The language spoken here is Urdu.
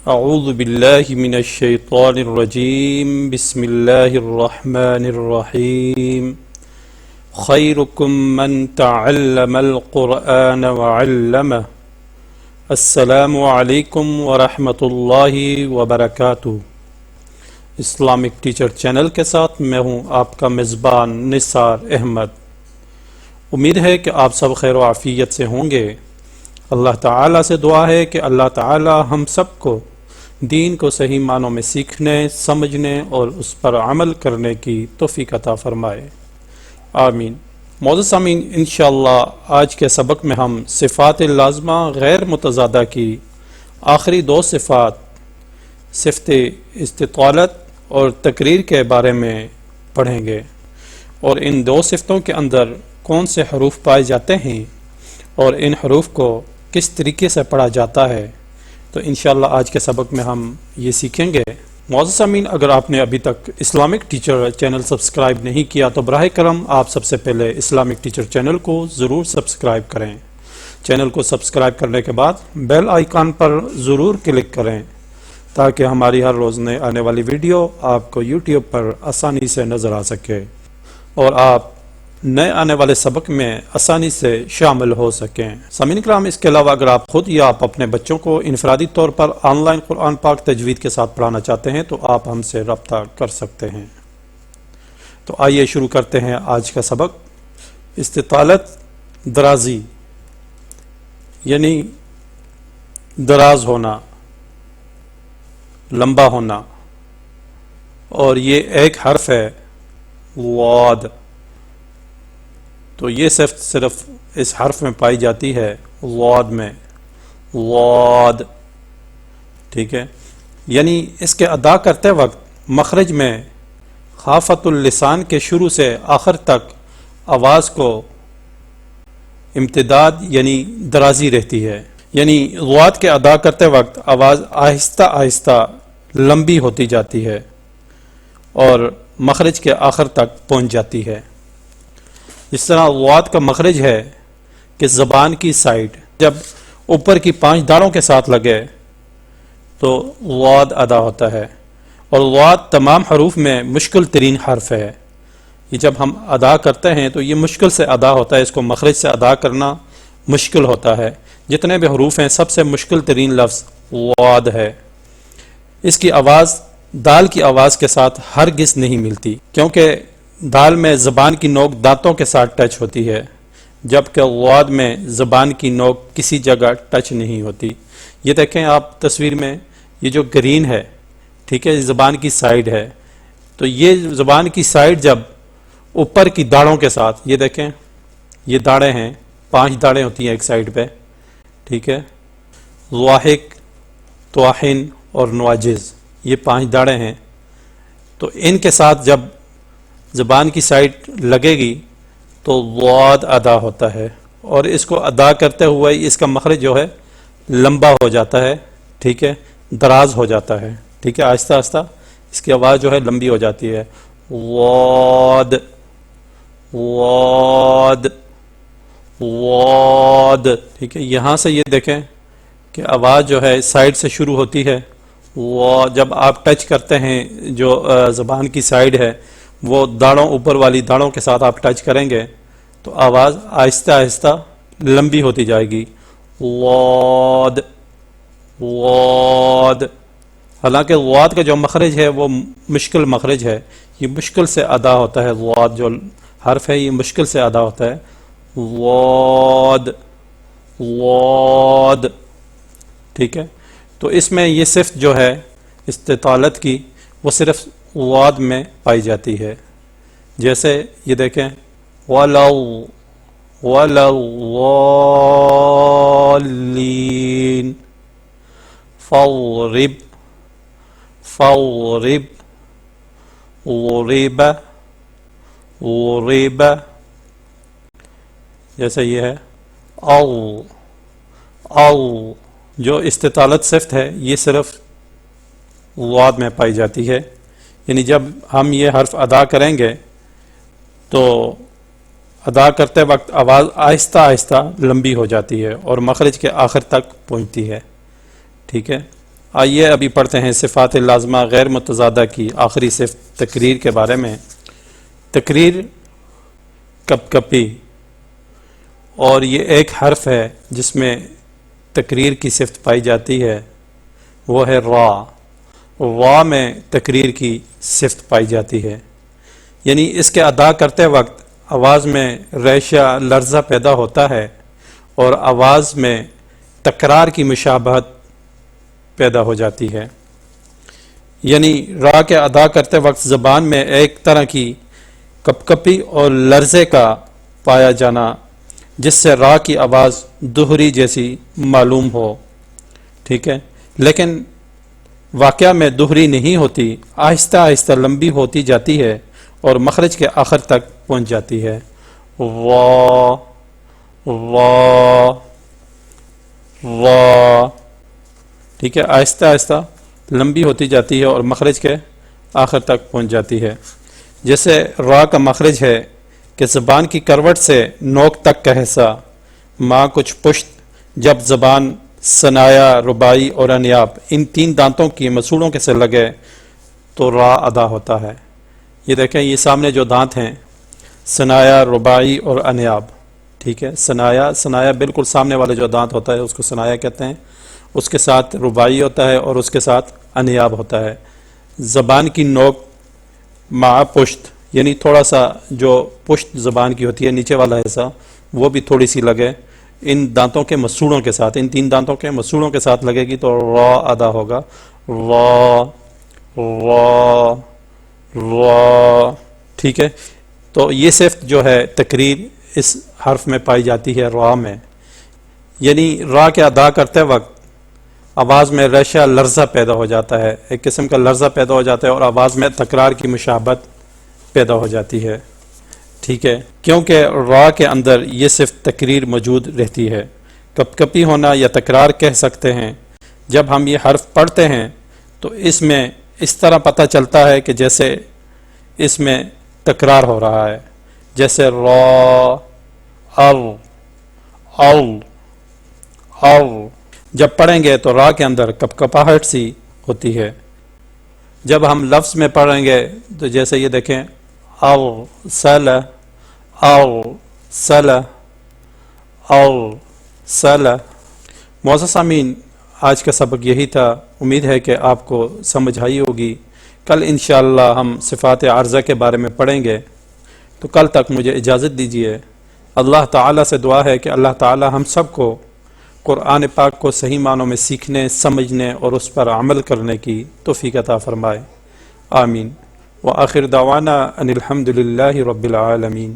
اعوذ باللہ من الشیطان الرجیم بسم اللہ الرحمن الرحیم خیرکم من تعلم القرآن وعلمہ السلام علیکم ورحمۃ اللہ وبرکاتہ۔ اسلامک ٹیچر چینل کے ساتھ میں ہوں آپ کا میزبان نثار احمد۔ امید ہے کہ آپ سب خیر و عافیت سے ہوں گے۔ اللہ تعالیٰ سے دعا ہے کہ اللہ تعالیٰ ہم سب کو دین کو صحیح معنوں میں سیکھنے، سمجھنے اور اس پر عمل کرنے کی توفیق عطا فرمائے، آمین۔ معزز سامعین، انشاءاللہ آج کے سبق میں ہم صفات لازمہ غیر متضادہ کی آخری دو صفات، صفت استطالت اور تقریر کے بارے میں پڑھیں گے، اور ان دو صفتوں کے اندر کون سے حروف پائے جاتے ہیں اور ان حروف کو کس طریقے سے پڑھا جاتا ہے، تو انشاءاللہ آج کے سبق میں ہم یہ سیکھیں گے۔ معزز سامعین، اگر آپ نے ابھی تک اسلامک ٹیچر چینل سبسکرائب نہیں کیا تو براہ کرم آپ سب سے پہلے اسلامک ٹیچر چینل کو ضرور سبسکرائب کریں۔ چینل کو سبسکرائب کرنے کے بعد بیل آئیکن پر ضرور کلک کریں تاکہ ہماری ہر روز نئے آنے والی ویڈیو آپ کو یوٹیوب پر آسانی سے نظر آ سکے اور آپ نئے آنے والے سبق میں آسانی سے شامل ہو سکیں۔ سامعین کرام، اس کے علاوہ اگر آپ خود یا آپ اپنے بچوں کو انفرادی طور پر آن لائن قرآن پاک تجوید کے ساتھ پڑھانا چاہتے ہیں تو آپ ہم سے رابطہ کر سکتے ہیں۔ تو آئیے شروع کرتے ہیں آج کا سبق۔ استطالت درازی یعنی دراز ہونا، لمبا ہونا، اور یہ ایک حرف ہے واد، تو یہ صرف اس حرف میں پائی جاتی ہے، واد میں، واد، ٹھیک ہے۔ یعنی اس کے ادا کرتے وقت مخرج میں خافت اللسان کے شروع سے آخر تک آواز کو امتداد یعنی درازی رہتی ہے، یعنی واد کے ادا کرتے وقت آواز آہستہ آہستہ لمبی ہوتی جاتی ہے اور مخرج کے آخر تک پہنچ جاتی ہے۔ جس طرح واد کا مخرج ہے کہ زبان کی سائڈ جب اوپر کی 5 داڑوں کے ساتھ لگے تو واد ادا ہوتا ہے، اور واد تمام حروف میں مشکل ترین حرف ہے۔ یہ جب ہم ادا کرتے ہیں تو یہ مشکل سے ادا ہوتا ہے، اس کو مخرج سے ادا کرنا مشکل ہوتا ہے۔ جتنے بھی حروف ہیں سب سے مشکل ترین لفظ واد ہے۔ اس کی آواز دال کی آواز کے ساتھ ہرگز نہیں ملتی، کیونکہ دال میں زبان کی نوک دانتوں کے ساتھ ٹچ ہوتی ہے، جبکہ واد میں زبان کی نوک کسی جگہ ٹچ نہیں ہوتی۔ یہ دیکھیں آپ تصویر میں، یہ جو گرین ہے، ٹھیک ہے، زبان کی سائیڈ ہے، تو یہ زبان کی سائیڈ جب اوپر کی داڑوں کے ساتھ، یہ دیکھیں یہ داڑیں ہیں، 5 داڑیں ہوتی ہیں ایک سائیڈ پہ، ٹھیک ہے، ضواحک، طواحن اور نواجز، یہ 5 داڑیں ہیں، تو ان کے ساتھ جب زبان کی سائڈ لگے گی تو واد ادا ہوتا ہے، اور اس کو ادا کرتے ہوئے اس کا مخرج جو ہے لمبا ہو جاتا ہے، ٹھیک ہے، دراز ہو جاتا ہے، ٹھیک ہے، آہستہ آہستہ اس کی آواز جو ہے لمبی ہو جاتی ہے، واد، واد، واد، ٹھیک ہے۔ یہاں سے یہ دیکھیں کہ آواز جو ہے سائڈ سے شروع ہوتی ہے، وہ جب آپ ٹچ کرتے ہیں جو زبان کی سائڈ ہے، وہ داڑوں، اوپر والی داڑوں کے ساتھ آپ ٹچ کریں گے تو آواز آہستہ آہستہ لمبی ہوتی جائے گی، واد، واد۔ حالانکہ واد کا جو مخرج ہے وہ مشکل مخرج ہے، یہ مشکل سے ادا ہوتا ہے، واد جو حرف ہے یہ مشکل سے ادا ہوتا ہے، واد، واد، ٹھیک ہے۔ تو اس میں یہ صفت جو ہے استطالت کی وہ صرف واد میں پائی جاتی ہے، جیسے یہ دیکھیں وَلَوْ وَلَوْ وَالِّينَ، فَوْرِبْ، فَوْرِبْ، وَرِبَ، وَرِبَ، جیسے یہ ہے او، او، جو استطالت صفت ہے یہ صرف واد میں پائی جاتی ہے، یعنی جب ہم یہ حرف ادا کریں گے تو ادا کرتے وقت آواز آہستہ آہستہ لمبی ہو جاتی ہے اور مخرج کے آخر تک پہنچتی ہے، ٹھیک ہے۔ آئیے ابھی پڑھتے ہیں صفات لازمہ غیر متضادہ کی آخری صفت تقریر کے بارے میں۔ تقریر کپ کپی، اور یہ ایک حرف ہے جس میں تقریر کی صفت پائی جاتی ہے، وہ ہے را۔ را میں تقریر کی صفت پائی جاتی ہے، یعنی اس کے ادا کرتے وقت آواز میں ریشہ لرزہ پیدا ہوتا ہے اور آواز میں تکرار کی مشابہت پیدا ہو جاتی ہے۔ یعنی را کے ادا کرتے وقت زبان میں ایک طرح کی کپ کپی اور لرزے کا پایا جانا، جس سے را کی آواز دوہری جیسی معلوم ہو، ٹھیک ہے، لیکن واقعہ میں دوہری نہیں ہوتی، آہستہ آہستہ لمبی ہوتی جاتی ہے اور مخرج کے آخر تک پہنچ جاتی ہے۔ وا وا وا، ٹھیک ہے، آہستہ آہستہ لمبی ہوتی جاتی ہے اور مخرج کے آخر تک پہنچ جاتی ہے۔ جیسے را کا مخرج ہے کہ زبان کی کروٹ سے نوک تک کا حصہ، ماں کچھ پشت، جب زبان ثنایا، رباعی اور انیاب ان تین دانتوں کی مسوڑوں کے سے لگے تو را ادا ہوتا ہے۔ یہ دیکھیں، یہ سامنے جو دانت ہیں، ثنایا، رباعی اور انیاب، ٹھیک ہے، ثنایا بالکل سامنے والے جو دانت ہوتا ہے اس کو ثنایا کہتے ہیں، اس کے ساتھ رباعی ہوتا ہے اور اس کے ساتھ انیاب ہوتا ہے۔ زبان کی نوک مع پشت، یعنی تھوڑا سا جو پشت زبان کی ہوتی ہے نیچے والا حصہ، وہ بھی تھوڑی سی لگے ان دانتوں کے مسوڑوں کے ساتھ، ان تین دانتوں کے مسوڑوں کے ساتھ لگے گی تو را ادا ہوگا۔ را را را، ٹھیک ہے۔ تو یہ صفت جو ہے تقریر اس حرف میں پائی جاتی ہے، را میں، یعنی را کے ادا کرتے وقت آواز میں ریشہ لرزہ پیدا ہو جاتا ہے، ایک قسم کا لرزہ پیدا ہو جاتا ہے اور آواز میں تکرار کی مشابہت پیدا ہو جاتی ہے، ٹھیک ہے، کیونکہ را کے اندر یہ صفت تقریر موجود رہتی ہے۔ کپ کپی ہونا یا تکرار کہہ سکتے ہیں۔ جب ہم یہ حرف پڑھتے ہیں تو اس میں اس طرح پتہ چلتا ہے کہ جیسے اس میں تکرار ہو رہا ہے، جیسے را ار ار ار، جب پڑھیں گے تو را کے اندر کپ کپاہٹ سی ہوتی ہے۔ جب ہم لفظ میں پڑھیں گے تو جیسے یہ دیکھیں، ارسل ارسل ارسل۔ معزز سامعین، آج کا سبق یہی تھا، امید ہے کہ آپ کو سمجھ آئی ہوگی۔ کل انشاءاللہ ہم صفات عارضہ کے بارے میں پڑھیں گے، تو کل تک مجھے اجازت دیجیے۔ اللہ تعالیٰ سے دعا ہے کہ اللہ تعالیٰ ہم سب کو قرآن پاک کو صحیح معنوں میں سیکھنے، سمجھنے اور اس پر عمل کرنے کی توفیق عطا فرمائے، آمین۔ وآخر دعوانا ان الحمد للہ رب العالمین۔